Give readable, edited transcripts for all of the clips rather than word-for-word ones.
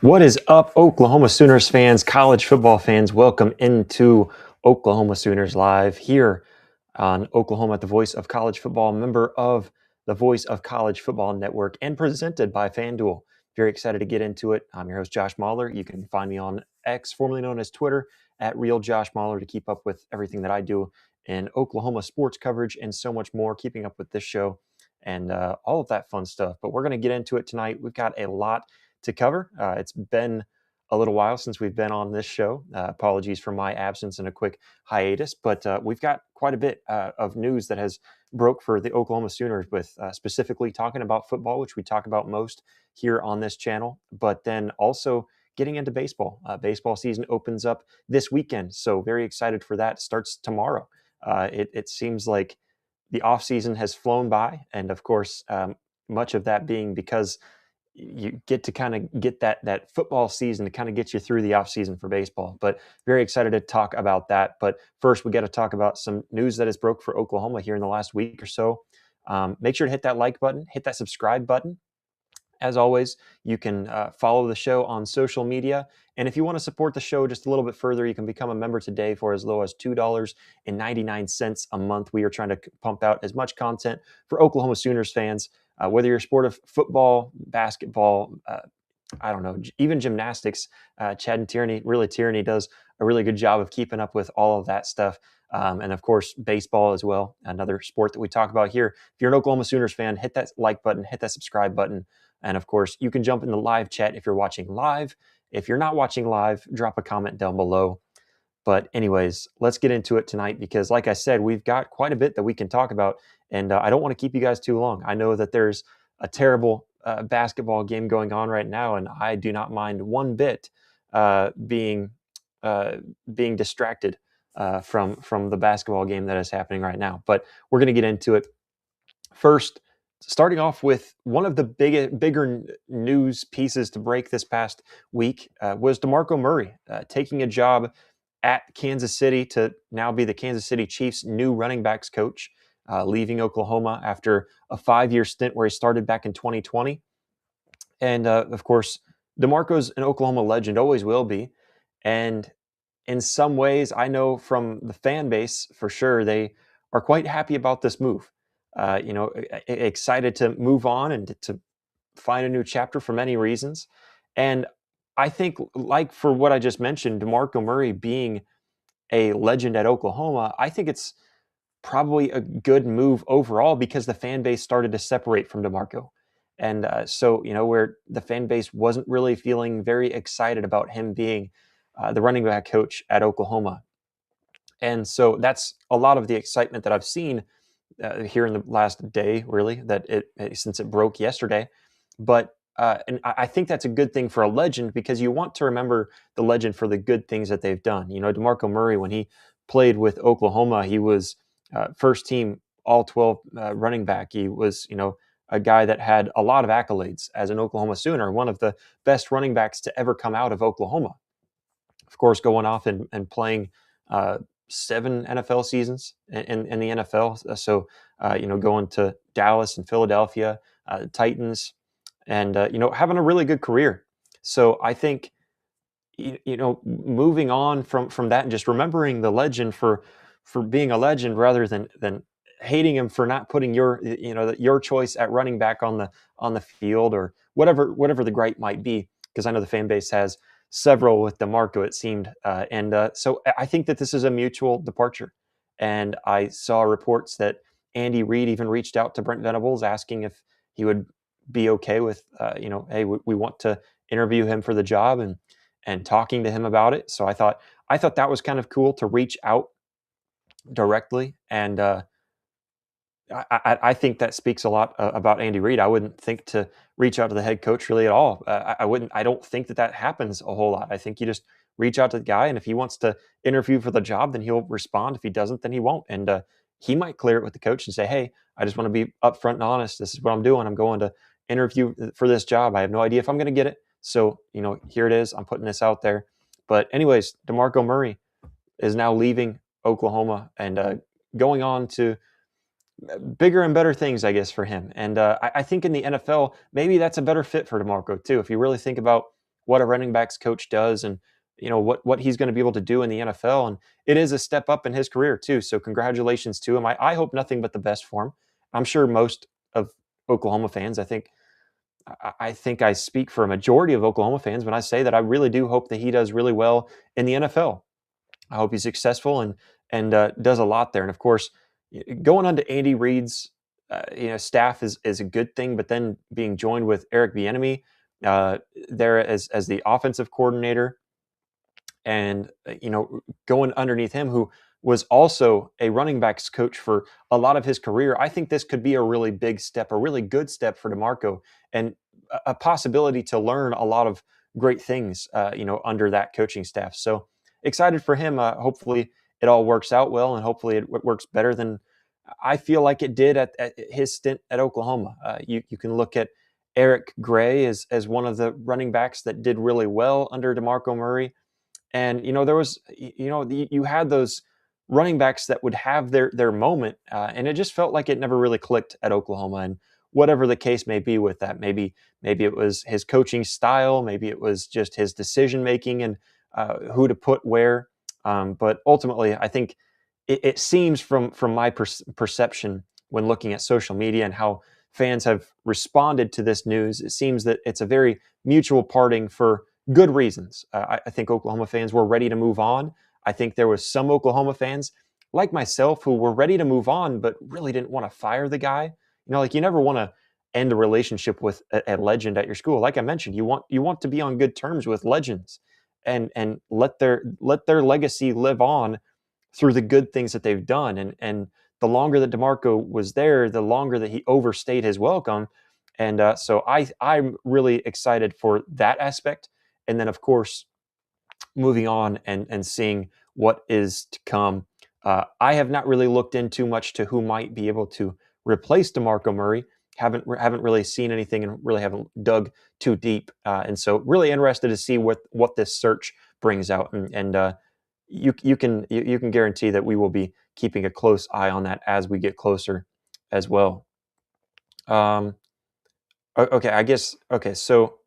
What is up, Oklahoma Sooners fans, college football fans? Welcome into Oklahoma Sooners Live here on Oklahoma, the voice of college football, member of the Voice of College Football Network, and presented by FanDuel. Very excited to get into it. I'm your host, Josh Mahler. You can find me on X, formerly known as Twitter, at @RealJoshMahler to keep up with everything that I do in Oklahoma sports coverage and so much more, keeping up with this show and all of that fun stuff. But we're going to get into it tonight. We've got a lot to cover. It's been a little while since we've been on this show. Apologies for my absence and a quick hiatus, but we've got quite a bit of news that has broke for the Oklahoma Sooners, with specifically talking about football, which we talk about most here on this channel, but then also getting into baseball. Baseball season opens up this weekend, so very excited for that. Starts tomorrow. It seems like the offseason has flown by, and of course, much of that being because you get to kind of get that football season to kind of get you through the off season for baseball. But very excited to talk about that. But first, we got to talk about some news that has broke for Oklahoma here in the last week or so. Make sure to hit that like button, hit that subscribe button. As always, you can follow the show on social media. And if you want to support the show just a little bit further, you can become a member today for as low as $2.99 a month. We are trying to pump out as much content for Oklahoma Sooners fans, whether you're a sport of football, basketball, I don't know, even gymnastics. Chad and Tierney does a really good job of keeping up with all of that stuff. And of course, baseball as well, another sport that we talk about here. If you're an Oklahoma Sooners fan, hit that like button, hit that subscribe button. And of course, you can jump in the live chat if you're watching live. If you're not watching live, drop a comment down below. But anyways, let's get into it tonight because, like I said, we've got quite a bit that we can talk about. And I don't want to keep you guys too long. I know that there's a terrible basketball game going on right now, and I do not mind one bit being distracted from the basketball game that is happening right now. But we're going to get into it. First, starting off with one of the bigger news pieces to break this past week was DeMarco Murray taking a job at Kansas City to now be the Kansas City Chiefs' new running backs coach, leaving Oklahoma after a 5-year stint where he started back in 2020. And of course, DeMarco's an Oklahoma legend, always will be. And in some ways, I know from the fan base for sure, they are quite happy about this move. Excited to move on and to find a new chapter for many reasons. And I think, like for what I just mentioned, DeMarco Murray being a legend at Oklahoma, I think it's probably a good move overall because the fan base started to separate from DeMarco. And so, where the fan base wasn't really feeling very excited about him being the running back coach at Oklahoma. And so that's a lot of the excitement that I've seen here in the last day, really, since it broke yesterday. But and I think that's a good thing for a legend because you want to remember the legend for the good things that they've done. DeMarco Murray, when he played with Oklahoma, he was first team all 12 running back. He was, a guy that had a lot of accolades as an Oklahoma Sooner, one of the best running backs to ever come out of Oklahoma. Of course, going off and playing 7 NFL seasons in the NFL. So, going to Dallas and Philadelphia, Titans, and, having a really good career. So I think, moving on from that and just remembering the legend for being a legend rather than hating him for not putting your choice at running back on the field or whatever the gripe might be, because I know the fan base has several with DeMarco, it seemed. So I think that this is a mutual departure. And I saw reports that Andy Reid even reached out to Brent Venables asking if he would be okay with, hey, we want to interview him for the job and talking to him about it. So I thought that was kind of cool to reach out directly. And I think that speaks a lot about Andy Reid. I wouldn't think to reach out to the head coach really at all. I don't think that happens a whole lot. I think you just reach out to the guy, and if he wants to interview for the job, then he'll respond. If he doesn't, then he won't. And he might clear it with the coach and say, hey, I just want to be upfront and honest. This is what I'm doing. I'm going to interview for this job. I have no idea if I'm going to get it. So, here it is. I'm putting this out there. But anyways, DeMarco Murray is now leaving Oklahoma and going on to bigger and better things, I guess, for him. And I think in the NFL, maybe that's a better fit for DeMarco too. If you really think about what a running backs coach does, and what he's going to be able to do in the NFL. And it is a step up in his career too. So congratulations to him. I hope nothing but the best for him. I'm sure most of Oklahoma fans, I think I speak for a majority of Oklahoma fans when I say that I really do hope that he does really well in the NFL. I hope he's successful and does a lot there. And of course, going on to Andy Reid's staff is a good thing, but then being joined with Eric Bieniemy there as the offensive coordinator, and going underneath him, who was also a running backs coach for a lot of his career. I think this could be a really big step, a really good step for DeMarco, and a possibility to learn a lot of great things, under that coaching staff. So excited for him. Hopefully it all works out well, and hopefully it works better than I feel like it did at his stint at Oklahoma. You can look at Eric Gray as one of the running backs that did really well under DeMarco Murray. And there was, you had those running backs that would have their moment, and it just felt like it never really clicked at Oklahoma. And whatever the case may be with that, maybe it was his coaching style, maybe it was just his decision making and who to put where. But ultimately, I think it seems from my perception when looking at social media and how fans have responded to this news, it seems that it's a very mutual parting for good reasons. I think Oklahoma fans were ready to move on. I think there was some Oklahoma fans like myself who were ready to move on, but really didn't want to fire the guy. Like you never want to end a relationship with a legend at your school. Like I mentioned, you want to be on good terms with legends and let their legacy live on through the good things that they've done. And the longer that DeMarco was there, the longer that he overstayed his welcome. And so I'm really excited for that aspect. And then, of course, moving on and seeing what is to come. I have not really looked in too much to who might be able to replace DeMarco Murray. Haven't really seen anything and really haven't dug too deep. And so really interested to see what this search brings out. And you can guarantee that we will be keeping a close eye on that as we get closer as well. Okay, I guess. Okay, so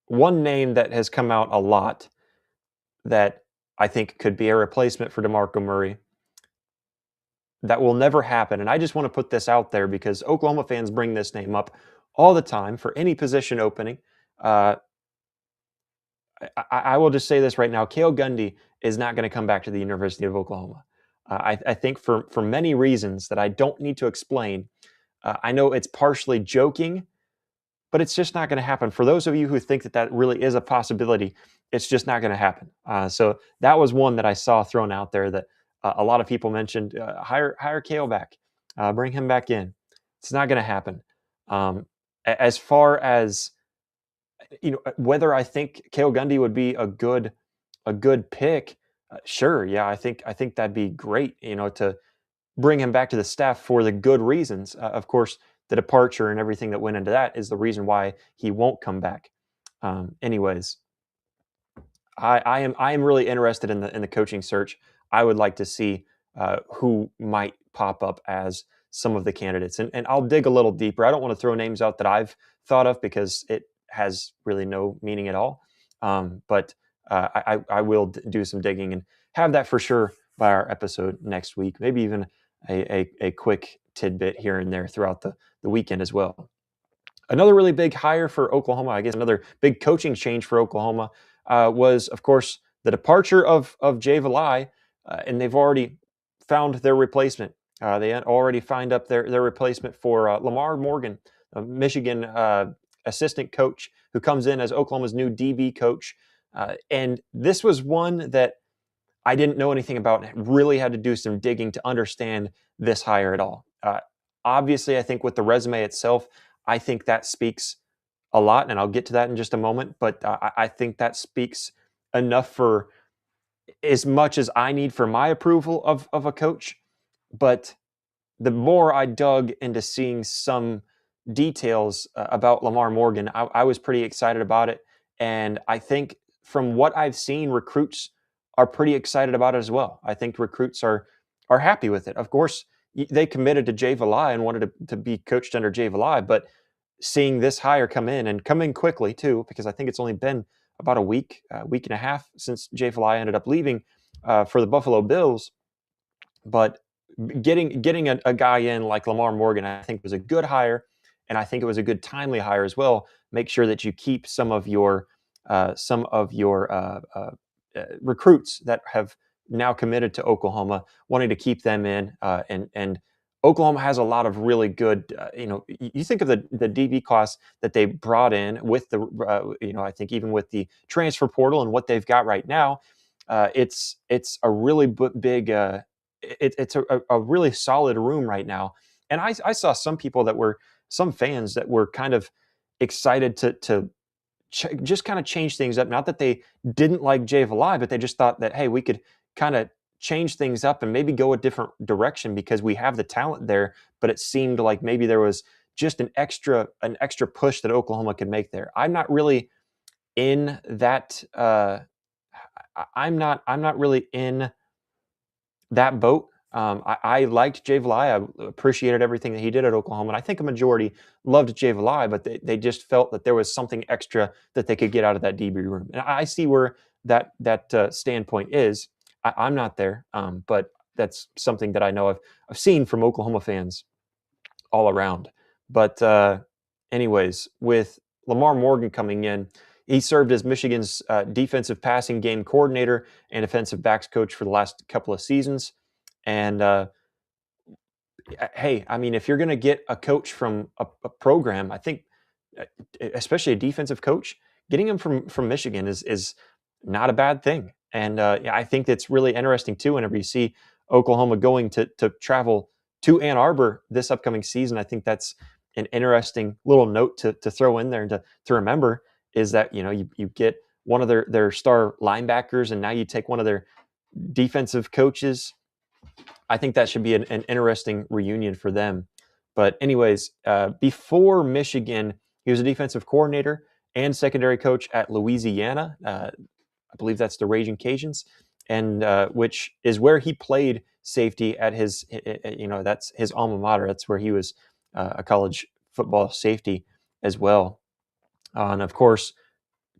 one name that has come out a lot that I think could be a replacement for DeMarco Murray that will never happen, and I just want to put this out there because Oklahoma fans bring this name up all the time for any position opening. I will just say this right now: Cale Gundy is not going to come back to the University of Oklahoma. I think for many reasons that I don't need to explain. I know it's partially joking, but it's just not going to happen. For those of you who think that really is a possibility, it's just not going to happen. So that was one that I saw thrown out there that a lot of people mentioned. Hire Cale back, bring him back in. It's not going to happen. As far as whether I think Cale Gundy would be a good pick, sure, yeah, I think that'd be great. To bring him back to the staff for the good reasons. Of course, the departure and everything that went into that is the reason why he won't come back. Anyways, I am really interested in the coaching search. I would like to see who might pop up as some of the candidates, and I'll dig a little deeper. I don't want to throw names out that I've thought of because it has really no meaning at all. But I will do some digging and have that for sure by our episode next week. Maybe even a quick tidbit here and there throughout the weekend as well. Another really big hire for Oklahoma, I guess another big coaching change for Oklahoma was, of course, the departure of Jay Valai, and they've already found their replacement. They already found up their replacement for Lamar Morgan, a Michigan assistant coach who comes in as Oklahoma's new DB coach. And this was one that I didn't know anything about and really had to do some digging to understand this hire at all. Obviously, I think with the resume itself, I think that speaks a lot, and I'll get to that in just a moment. But I think that speaks enough for as much as I need for my approval of a coach. But the more I dug into seeing some details about Lamar Morgan, I was pretty excited about it. And I think from what I've seen, recruits are pretty excited about it as well. I think recruits are happy with it. Of course, they committed to Jay Valai and wanted to be coached under Jay Valai, but seeing this hire come in and come in quickly too, because I think it's only been about a week and a half since Jay Valai ended up leaving for the Buffalo Bills. But getting a guy in like Lamar Morgan, I think was a good hire, and I think it was a good timely hire as well. Make sure that you keep some of your recruits that have now committed to Oklahoma, wanting to keep them in, and Oklahoma has a lot of really good. You think of the DB class that they brought in with the, I think even with the transfer portal and what they've got right now, it's a really big. It's a really solid room right now. And I saw some fans that were kind of excited to just kind of change things up. Not that they didn't like Jay Valai, but they just thought that, hey, we could kind of change things up and maybe go a different direction because we have the talent there. But it seemed like maybe there was just an extra push that Oklahoma could make there. I'm not really in that. I'm not really in that boat. I liked Jay Valai. I appreciated everything that he did at Oklahoma. And I think a majority loved Jay Valai, but they just felt that there was something extra that they could get out of that DB room. And I see where that standpoint is. I'm not there, but that's something that I know I've seen from Oklahoma fans all around. But anyways, with Lamar Morgan coming in, he served as Michigan's defensive passing game coordinator and defensive backs coach for the last couple of seasons. And hey, I mean, if you're going to get a coach from a program, I think, especially a defensive coach, getting him from Michigan is not a bad thing. And I think that's really interesting too. Whenever you see Oklahoma going to travel to Ann Arbor this upcoming season, I think that's an interesting little note to throw in there and to remember is that you get one of their star linebackers, and now you take one of their defensive coaches. I think that should be an interesting reunion for them. But anyways, before Michigan, he was a defensive coordinator and secondary coach at Louisiana. I believe that's the Raging Cajuns, and which is where he played safety at his, that's his alma mater. That's where he was a college football safety as well. And of course,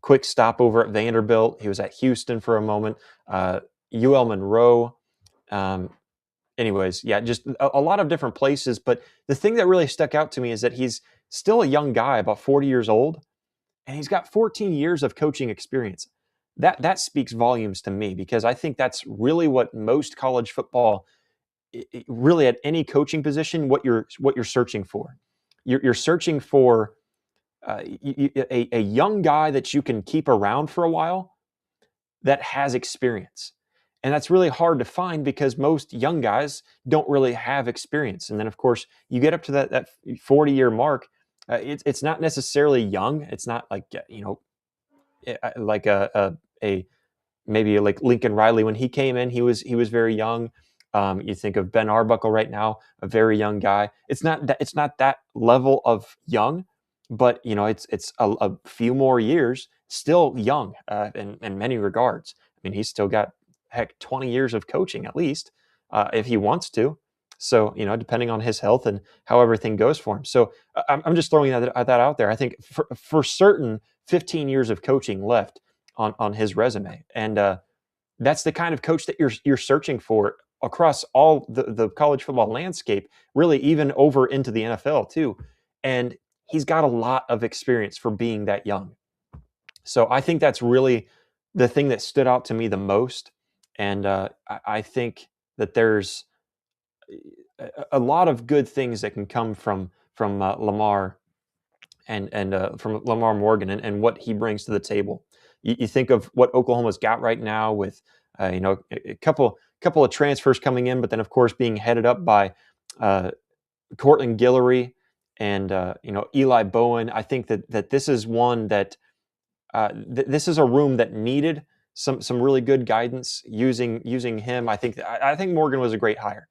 quick stopover at Vanderbilt. He was at Houston for a moment, UL Monroe. Anyways, yeah, just a lot of different places. But the thing that really stuck out to me is that he's still a young guy, about 40 years old, and he's got 14 years of coaching experience. That speaks volumes to me, because I think that's really what most college football, really at any coaching position, what you're searching for. You're searching for a young guy that you can keep around for a while that has experience. And that's really hard to find because most young guys don't really have experience. And then, of course, you get up to that 40-year mark. It's not necessarily young. It's not like, like a maybe like Lincoln Riley. When he came in, he was very young. You think of Ben Arbuckle right now, a very young guy. It's not that level of young, but it's a few more years, still young in many regards. I mean, he's still got 20 years of coaching at least, if he wants to. So, depending on his health and how everything goes for him. So I'm just throwing that out there. I think for certain, 15 years of coaching left on his resume. And that's the kind of coach that you're searching for across all the college football landscape, really even over into the NFL too. And he's got a lot of experience for being that young. So I think that's really the thing that stood out to me the most. And I think that there's a lot of good things that can come from Lamar and from Lamar Morgan and what he brings to the table. You think of what Oklahoma's got right now with a couple of transfers coming in, but then of course being headed up by Cortland Guillory and Eli Bowen. I think that this is one that this is a room that needed some really good guidance using him. I think Morgan was a great hire.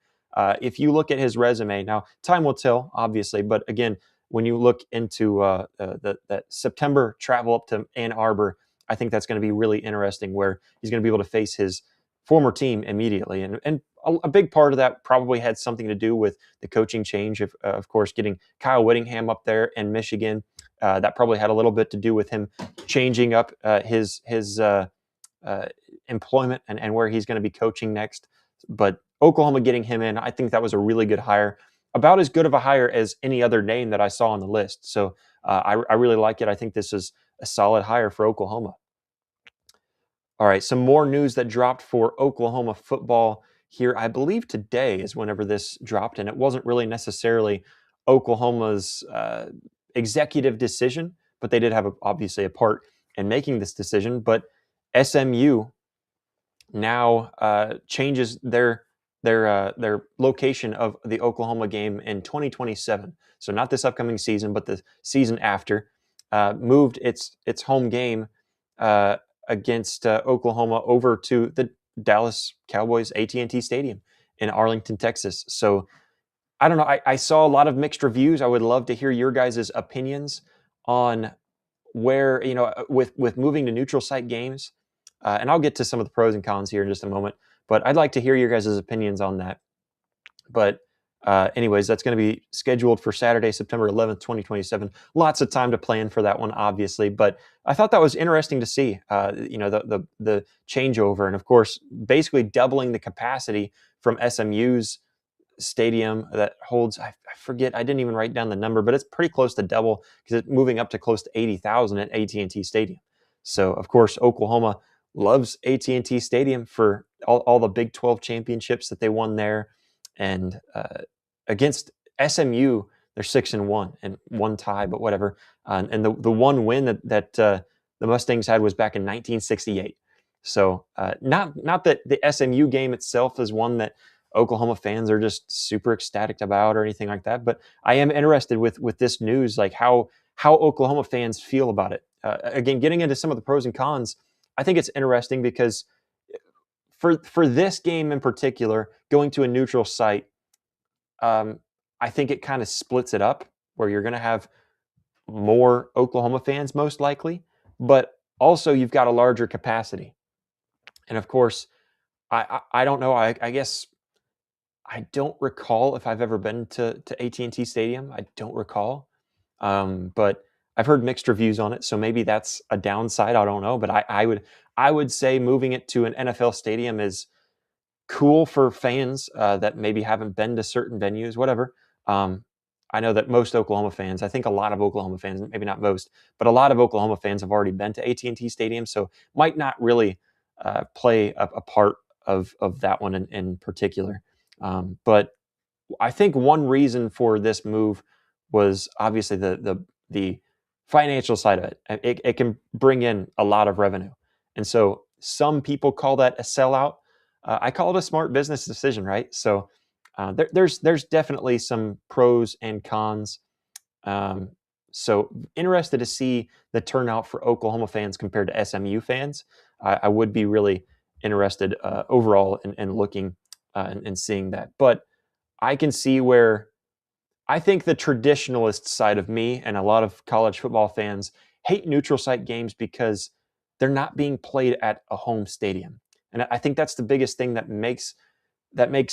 If you look at his resume, now time will tell, obviously, but again, when you look into that September travel up to Ann Arbor, I think that's going to be really interesting, where he's going to be able to face his former team immediately, and a big part of that probably had something to do with the coaching change. Of course, getting Kyle Whittingham up there in Michigan, that probably had a little bit to do with him changing up his employment and where he's going to be coaching next. But Oklahoma getting him in, I think that was a really good hire. About as good of a hire as any other name that I saw on the list. So I really like it. I think this is a solid hire for Oklahoma. All right, some more news that dropped for Oklahoma football here. I believe today is whenever this dropped, and it wasn't really necessarily Oklahoma's executive decision, but they did have obviously a part in making this decision. But SMU now changes their location of the Oklahoma game in 2027. So not this upcoming season, but the season after. Moved its home game against Oklahoma over to the Dallas Cowboys AT&T Stadium in Arlington, Texas. So I don't know. I saw a lot of mixed reviews. I would love to hear your guys' opinions on where, with moving to neutral site games. And I'll get to some of the pros and cons here in just a moment. But I'd like to hear your guys' opinions on that. But anyways, that's going to be scheduled for Saturday, September 11th, 2027. Lots of time to plan for that one, obviously. But I thought that was interesting to see, the changeover. And, of course, basically doubling the capacity from SMU's stadium that holds, I forget, I didn't even write down the number, but it's pretty close to double because it's moving up to close to 80,000 at AT&T Stadium. So, of course, Oklahoma loves AT&T Stadium for all the Big 12 championships that they won there. And against SMU, they're 6-1 and one tie, but whatever. And the one win that the Mustangs had was back in 1968. So not that the SMU game itself is one that Oklahoma fans are just super ecstatic about or anything like that, but I am interested with this news, like how Oklahoma fans feel about it. Again, getting into some of the pros and cons, I think it's interesting because for this game in particular, going to a neutral site, I think it kind of splits it up where you're going to have more Oklahoma fans most likely, but also you've got a larger capacity. And of course, I don't know. I guess I don't recall if I've ever been to AT&T Stadium. I don't recall, but I've heard mixed reviews on it. So maybe that's a downside. I don't know, but I would say moving it to an NFL stadium is cool for fans that maybe haven't been to certain venues, whatever. I know that most Oklahoma fans, I think a lot of Oklahoma fans, maybe not most, but a lot of Oklahoma fans have already been to AT&T Stadium, so might not really play a part of that one in particular. But I think one reason for this move was obviously the financial side of it. It can bring in a lot of revenue, and so some people call that a sellout. I call it a smart business decision, right? So there's definitely some pros and cons. So interested to see the turnout for Oklahoma fans compared to SMU fans. I would be really interested overall in looking and seeing that. But I can see where I think the traditionalist side of me and a lot of college football fans hate neutral site games because they're not being played at a home stadium. And I think that's the biggest thing that makes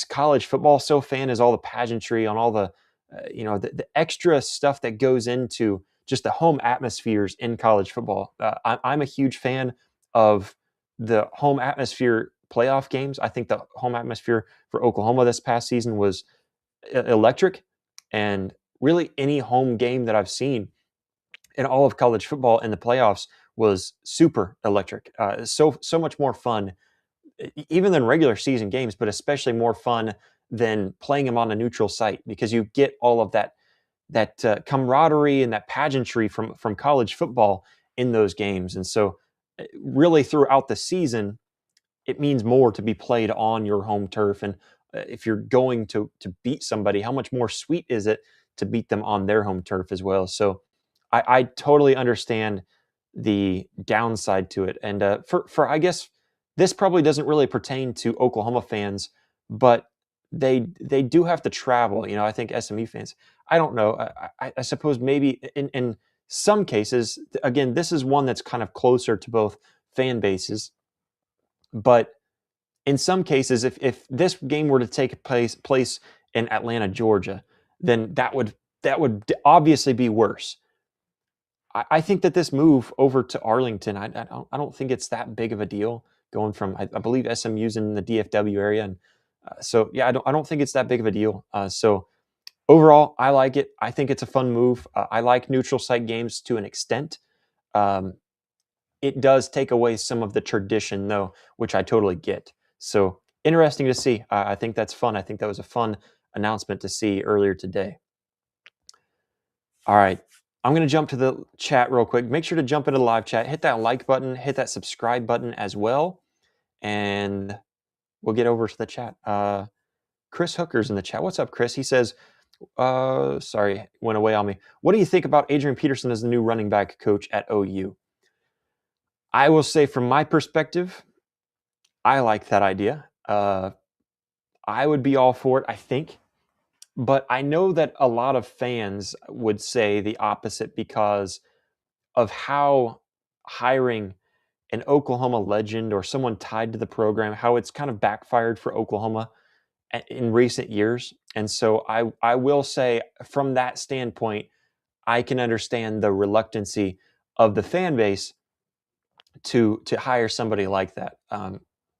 college football so fun is all the pageantry on all the the extra stuff that goes into just the home atmospheres in college football. I'm a huge fan of the home atmosphere playoff games. I think the home atmosphere for Oklahoma this past season was electric, and really any home game that I've seen in all of college football in the playoffs was super electric. So much more fun even than regular season games, but especially more fun than playing them on a neutral site because you get all of that camaraderie and that pageantry from college football in those games. And so really throughout the season, it means more to be played on your home turf. And if you're going to beat somebody, how much more sweet is it to beat them on their home turf as well? So I totally understand the downside to it. And for I guess this probably doesn't really pertain to Oklahoma fans, but they do have to travel. I think SMU fans, I don't know. I suppose maybe in some cases, again, this is one that's kind of closer to both fan bases, but in some cases, if this game were to take place in Atlanta, Georgia, then that would obviously be worse. I think that this move over to Arlington, I don't think it's that big of a deal going from, I believe SMU's in the DFW area. And so, yeah, I don't think it's that big of a deal. So overall, I like it. I think it's a fun move. I like neutral site games to an extent. Um, it does take away some of the tradition, though, which I totally get. So interesting to see. I think that's fun. I think that was a fun announcement to see earlier today. All right. I'm going to jump to the chat real quick. Make sure to jump into the live chat. Hit that like button. Hit that subscribe button as well. And we'll get over to the chat. Chris Hooker's in the chat. What's up, Chris? He says, sorry, went away on me. What do you think about Adrian Peterson as the new running back coach at OU? I will say from my perspective, I like that idea. I would be all for it, I think. But I know that a lot of fans would say the opposite because of how hiring an Oklahoma legend or someone tied to the program, how it's kind of backfired for Oklahoma in recent years. And so I will say from that standpoint, I can understand the reluctancy of the fan base to hire somebody like that.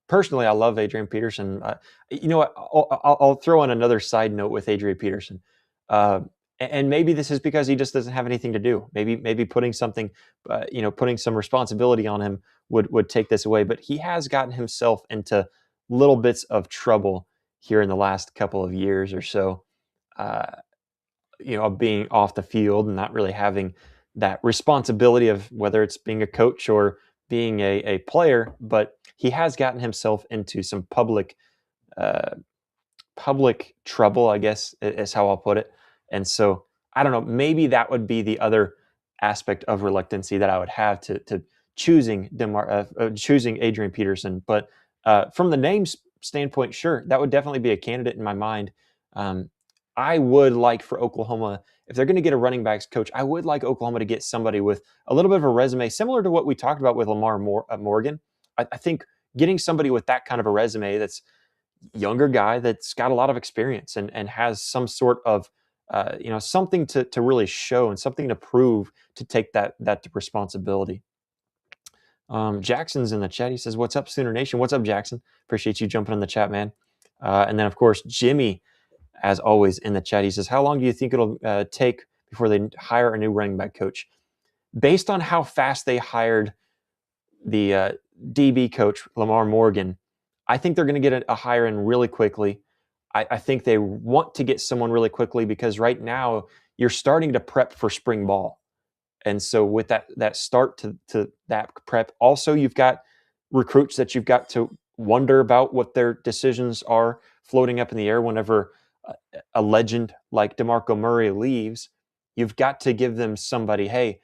Personally, I love Adrian Peterson. You know what? I'll throw in another side note with Adrian Peterson, and maybe this is because he just doesn't have anything to do. Maybe putting something, putting some responsibility on him would take this away. But he has gotten himself into little bits of trouble here in the last couple of years or so. Of being off the field and not really having that responsibility of whether it's being a coach or being a player, but he has gotten himself into some public trouble, I guess is how I'll put it. And so I don't know, maybe that would be the other aspect of reluctancy that I would have to choosing choosing Adrian Peterson. But from the name standpoint, sure, that would definitely be a candidate in my mind. I would like for Oklahoma, if they're going to get a running backs coach, I would like Oklahoma to get somebody with a little bit of a resume similar to what we talked about with Lamar Morgan. I think getting somebody with that kind of a resume, that's younger guy that's got a lot of experience and has some sort of something to really show and something to prove to take that responsibility. Jackson's in the chat. He says, "What's up, Sooner Nation?" What's up, Jackson? Appreciate you jumping in the chat, man. And then, of course, Jimmy, as always, in the chat. He says, "How long do you think it'll take before they hire a new running back coach?" Based on how fast they hired the DB coach, Lamar Morgan, I think they're going to get a hire in really quickly. I think they want to get someone really quickly because right now you're starting to prep for spring ball. And so with that start to that prep, also you've got recruits that you've got to wonder about what their decisions are floating up in the air whenever a legend like DeMarco Murray leaves. You've got to give them somebody, hey,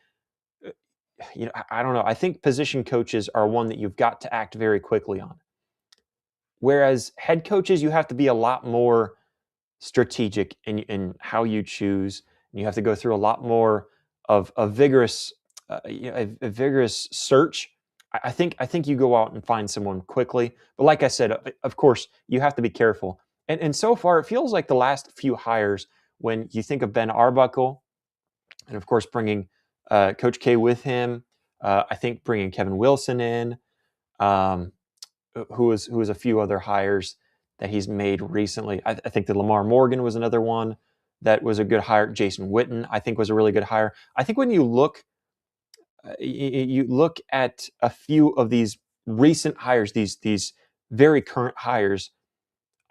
I don't know. I think position coaches are one that you've got to act very quickly on. Whereas head coaches, you have to be a lot more strategic in how you choose. And you have to go through a lot more of a vigorous, a vigorous search. I think you go out and find someone quickly. But like I said, of course, you have to be careful. And so far, it feels like the last few hires, when you think of Ben Arbuckle, and of course bringing Coach K with him, I think bringing Kevin Wilson in, who was a few other hires that he's made recently. I think that Lamar Morgan was another one that was a good hire. Jason Witten, I think, was a really good hire. I think when you look at a few of these recent hires, these very current hires,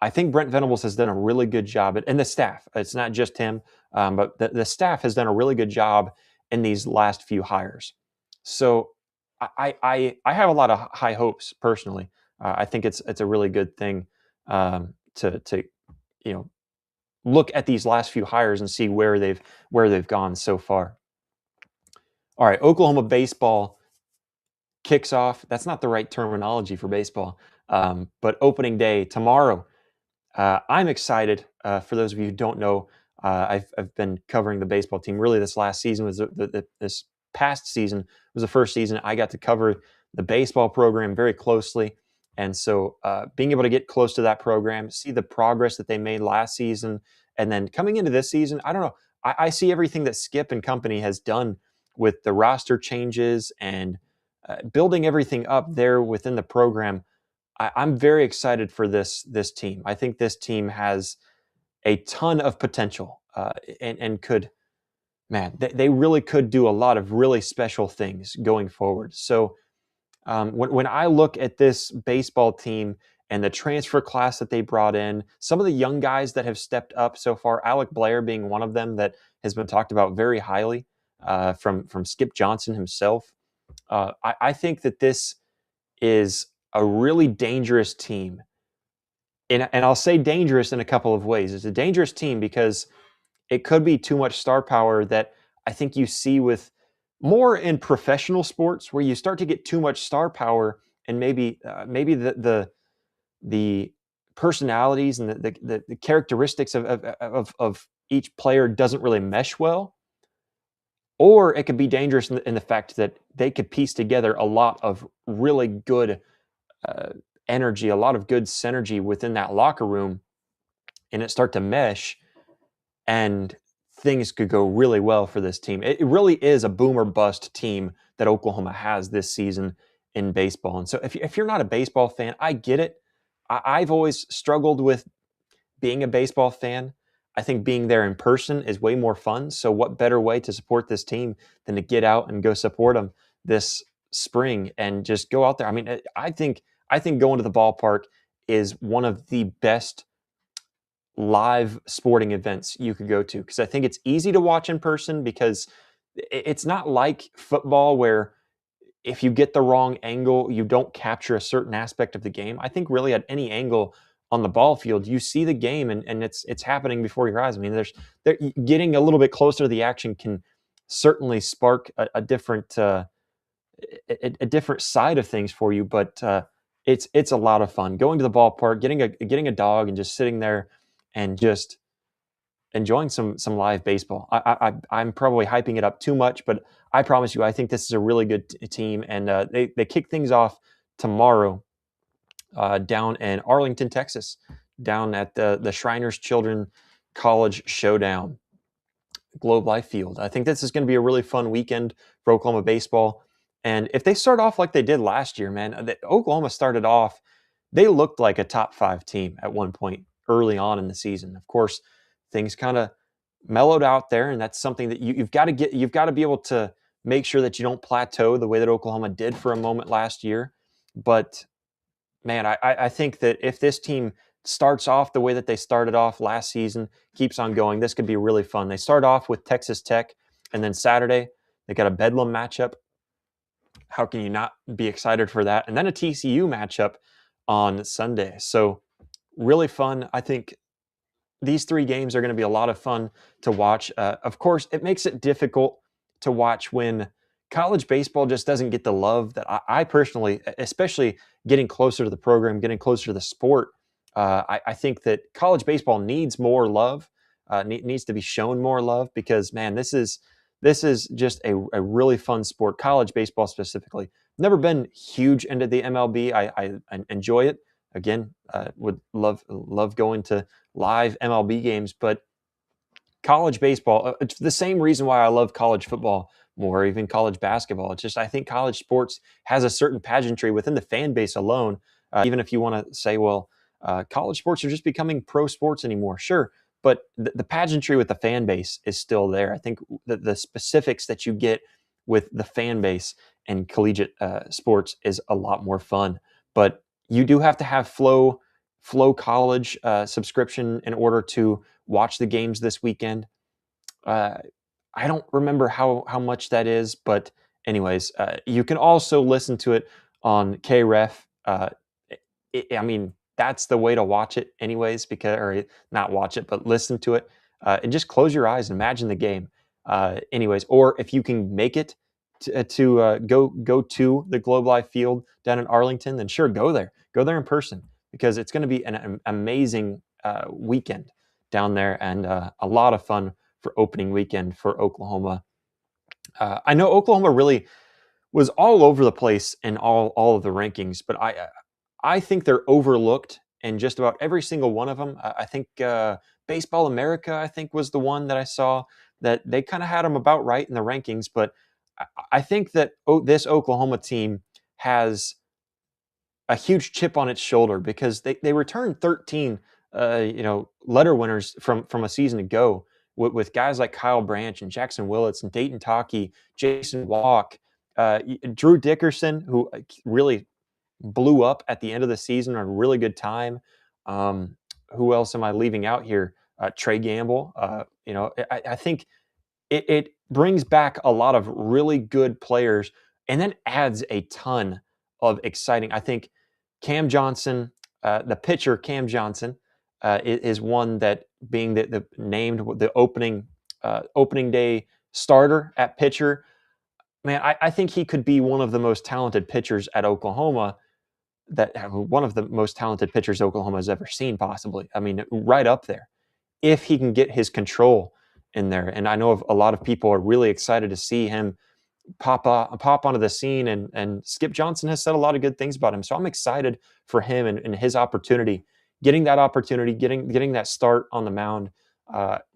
I think Brent Venables has done a really good job, and the staff. It's not just him, but the staff has done a really good job in these last few hires. So I have a lot of high hopes personally. I think it's a really good thing to look at these last few hires and see where they've gone so far. All right, Oklahoma baseball kicks off. That's not the right terminology for baseball, but opening day tomorrow. I'm excited. For those of you who don't know, I've been covering the baseball team. Really, this last season was this past season was the first season I got to cover the baseball program very closely, And so being able to get close to that program, see the progress that they made last season, and then coming into this season, I don't know. I see everything that Skip and company has done with the roster changes and building everything up there within the program. I'm very excited for this team. I think this team has a ton of potential and could, man, they really could do a lot of really special things going forward. So when I look at this baseball team and the transfer class that they brought in, some of the young guys that have stepped up so far, Alec Blair being one of them that has been talked about very highly from Skip Johnson himself. I think that this is a really dangerous team. And I'll say dangerous in a couple of ways. It's a dangerous team because it could be too much star power that I think you see with more in professional sports, where you start to get too much star power, and maybe the personalities and the characteristics of each player doesn't really mesh well. Or it could be dangerous in the fact that they could piece together a lot of really good uh, energy, a lot of good synergy within that locker room, and it start to mesh, and things could go really well for this team. It really is a boom or bust team that Oklahoma has this season in baseball. And so if you're not a baseball fan, I get it. I've always struggled with being a baseball fan. I think being there in person is way more fun. So what better way to support this team than to get out and go support them this spring and just go out there? I mean, I think going to the ballpark is one of the best live sporting events you could go to, because I think it's easy to watch in person, because it's not like football where if you get the wrong angle, you don't capture a certain aspect of the game. I think really at any angle on the ball field, you see the game, and it's happening before your eyes. I mean, there getting a little bit closer to the action can certainly spark a different a different side of things for you, but it's a lot of fun going to the ballpark, getting a dog, and just sitting there and just enjoying some live baseball. I'm probably hyping it up too much, but I promise you, I think this is a really good team, and they kick things off tomorrow down in Arlington, Texas, down at the Shriners Children College Showdown, Globe Life Field. I think this is going to be a really fun weekend for Oklahoma baseball. And if they start off like they did last year, man, Oklahoma started off, they looked like a top 5 team at one point early on in the season. Of course, things kind of mellowed out there, and that's something that you've got to be able to make sure that you don't plateau the way that Oklahoma did for a moment last year. But man, I think that if this team starts off the way that they started off last season, keeps on going, this could be really fun. They start off with Texas Tech, and then Saturday they got a Bedlam matchup. How can you not be excited for that? And then a TCU matchup on Sunday. So really fun. I think these 3 games are going to be a lot of fun to watch. Of course, it makes it difficult to watch when college baseball just doesn't get the love that I personally, especially getting closer to the program, getting closer to the sport. I think that college baseball needs more love, needs to be shown more love, because man, this is just a really fun sport. College baseball specifically. Never been huge into the MLB. I enjoy it. Again, would love going to live MLB games, but college baseball, it's the same reason why I love college football more, even college basketball. It's just I think college sports has a certain pageantry within the fan base alone. Even if you want to say, well, college sports are just becoming pro sports anymore, sure, but the pageantry with the fan base is still there. I think the specifics that you get with the fan base and collegiate sports is a lot more fun. But you do have to have Flow College subscription in order to watch the games this weekend. I don't remember how much that is, but anyways, you can also listen to it on KREF. I mean, that's the way to watch it anyways, because, or not watch it, but listen to it, and just close your eyes and imagine the game. Anyways, or if you can make it to go to the Globe Life Field down in Arlington, then sure, go there in person, because it's going to be an amazing weekend down there, and a lot of fun for opening weekend for Oklahoma. I know Oklahoma really was all over the place in all of the rankings, but I think they're overlooked in just about every single one of them. I think Baseball America, I think, was the one that I saw that they kind of had them about right in the rankings. But I think that this Oklahoma team has a huge chip on its shoulder because they returned 13 letter winners from a season ago with guys like Kyle Branch and Jackson Willits and Dayton Taki, Jason Walk, Drew Dickerson, who really blew up at the end of the season on a really good time. Who else am I leaving out here? Trey Gamble. I think it brings back a lot of really good players and then adds a ton of exciting. I think Cam Johnson, the pitcher Cam Johnson, is one that being the named the opening day starter at pitcher. Man, I think he could be one of the most talented pitchers at Oklahoma. One of the most talented pitchers Oklahoma has ever seen, possibly. I mean, right up there if he can get his control in there. And I know a lot of people are really excited to see him pop onto the scene. And Skip Johnson has said a lot of good things about him. So I'm excited for him and his opportunity, getting that start on the mound.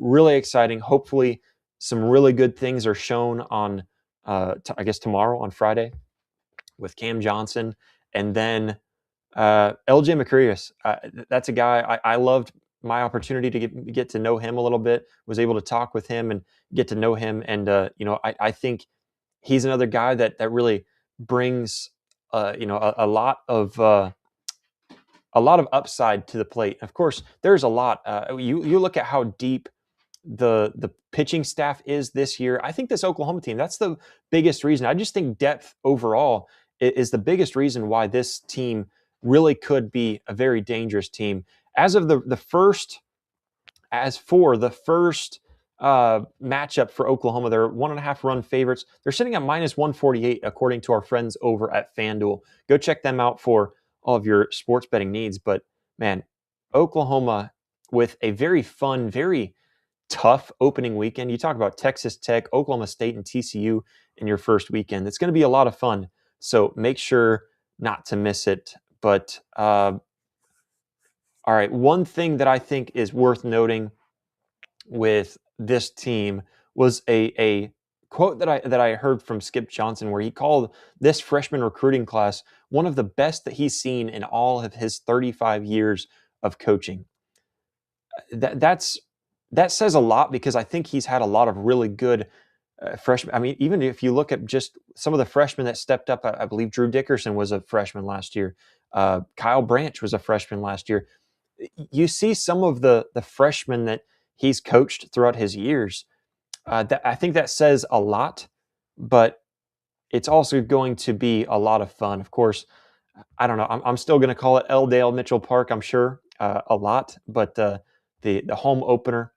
Really exciting. Hopefully, some really good things are shown on, I guess, tomorrow on Friday with Cam Johnson. And then LJ McCreas. That's a guy I loved my opportunity to get to know him a little bit, was able to talk with him and get to know him. And, I think he's another guy that really brings, a lot of upside to the plate. Of course, there's a lot. You look at how deep the pitching staff is this year. I think this Oklahoma team, that's the biggest reason. I just think depth overall is the biggest reason why this team really could be a very dangerous team. As for the first matchup for Oklahoma, they're 1.5 run favorites. They're sitting at -148 according to our friends over at FanDuel. Go check them out for all of your sports betting needs. But man, Oklahoma with a very fun, very tough opening weekend. You talk about Texas Tech, Oklahoma State, and TCU in your first weekend. It's going to be a lot of fun. So make sure not to miss it. But all right, one thing that I think is worth noting with this team was a quote that I heard from Skip Johnson, where he called this freshman recruiting class one of the best that he's seen in all of his 35 years of coaching. That says a lot, because I think he's had a lot of really good freshmen. I mean, even if you look at just some of the freshmen that stepped up, I believe Drew Dickerson was a freshman last year. Kyle Branch was a freshman last year. You see some of the freshmen that he's coached throughout his years. I think that says a lot, but it's also going to be a lot of fun. Of course, I don't know. I'm still going to call it L. Dale Mitchell Park, I'm sure, a lot, but the home opener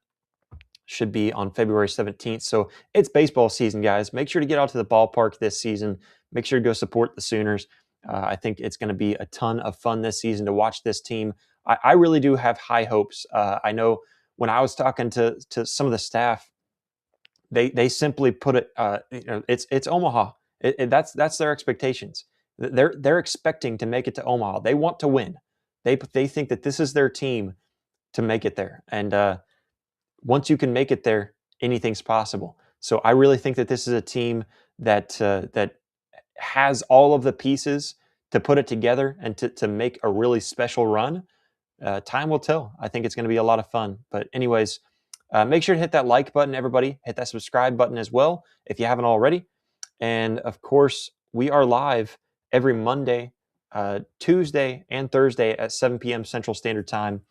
should be on February 17th. So it's baseball season, guys. Make sure to get out to the ballpark this season. Make sure to go support the Sooners. I think it's going to be a ton of fun this season to watch this team. I really do have high hopes. I know when I was talking to some of the staff, they simply put it, it's Omaha. That's their expectations. They're expecting to make it to Omaha. They want to win. They think that this is their team to make it there. And once you can make it there, anything's possible. So I really think that this is a team that has all of the pieces to put it together and to make a really special run. Time will tell. I think it's going to be a lot of fun. But anyways, make sure to hit that like button, everybody. Hit that subscribe button as well if you haven't already. And of course, we are live every Monday, Tuesday, and Thursday at 7 p.m. Central Standard Time.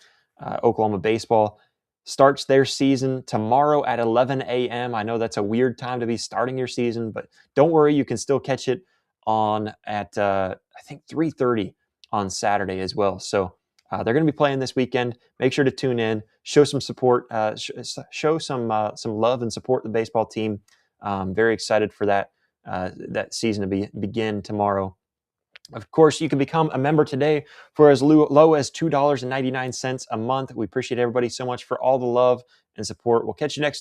Oklahoma baseball starts their season tomorrow at 11 a.m. I know that's a weird time to be starting your season, but don't worry, you can still catch it on at I think 3:30 on Saturday as well. So they're going to be playing this weekend. Make sure to tune in, show some support, show some love and support the baseball team. Very excited for that season to begin tomorrow. Of course, you can become a member today for as low as $2.99 a month. We appreciate everybody so much for all the love and support. We'll catch you next